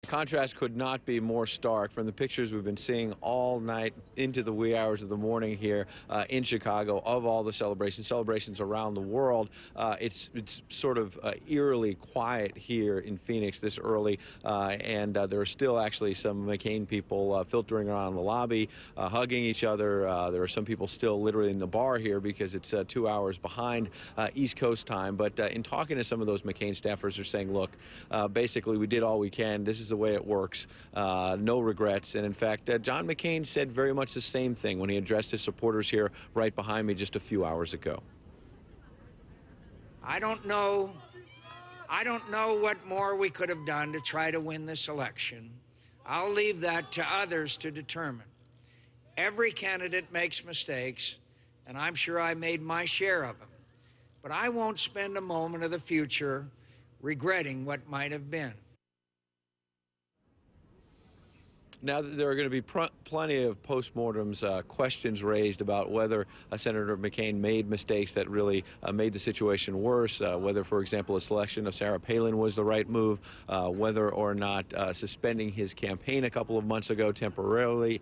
Contrast could not be more stark from the pictures we've been seeing all night into the wee hours of the morning here in Chicago of all the celebrations around the world. It's sort of eerily quiet here in Phoenix this early, and there are still actually some McCain people filtering around the lobby, hugging each other. There are some people still literally in the bar here because it's 2 hours behind East Coast time. But in talking to some of those McCain staffers, they're saying, look, basically we did all we can. This is the way it works. No regrets. And in fact, John McCain said very much the same thing when he addressed his supporters here right behind me just a few hours ago. I don't know what more we could have done to try to win this election. I'll leave that to others to determine. Every candidate makes mistakes, and I'm sure I made my share of them. But I won't spend a moment of the future regretting what might have been. Now, there are going to be plenty of postmortems, questions raised about whether Senator McCain made mistakes that really made the situation worse, whether, for example, a selection of Sarah Palin was the right move, whether or not suspending his campaign a couple of months ago temporarily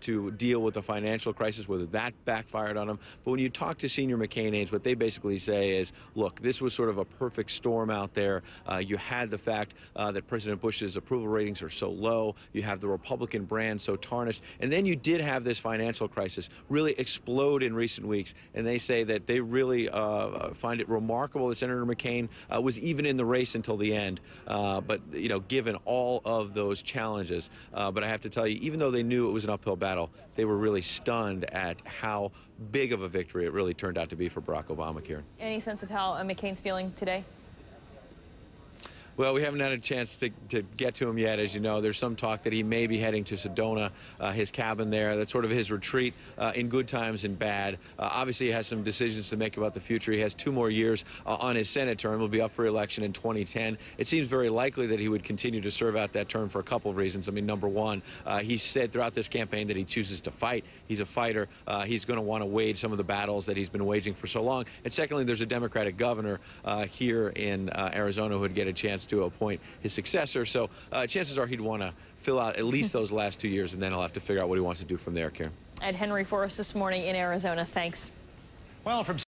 to deal with the financial crisis, whether that backfired on him. But when you talk to senior McCain aides, what they basically say is, look, this was sort of a perfect storm out there. You had the fact that President Bush's approval ratings are so low. You have the Republican brand so tarnished. And then you did have this financial crisis really explode in recent weeks. And they say that they really find it remarkable that Senator McCain was even in the race until the end. But, you know, given all of those challenges. But I have to tell you, even though they knew it was an uphill battle, they were really stunned at how big of a victory it really turned out to be for Barack Obama, Karen. Any sense of how McCain's feeling today? Well, we haven't had a chance to get to him yet. As you know, there's some talk that he may be heading to Sedona, his cabin there. That's sort of his retreat in good times and bad. Obviously, he has some decisions to make about the future. He has 2 more years on his Senate term. He'll be up for election in 2010. It seems very likely that he would continue to serve out that term for a couple of reasons. I mean, number one, he said throughout this campaign that he chooses to fight. He's a fighter. He's going to want to wage some of the battles that he's been waging for so long. And secondly, there's a Democratic governor here in Arizona who would get a chance to appoint his successor. So chances are he'd want to fill out at least those last 2 years, and then he'll have to figure out what he wants to do from there, Karen. Ed Henry for us this morning in Arizona. Thanks. Well, from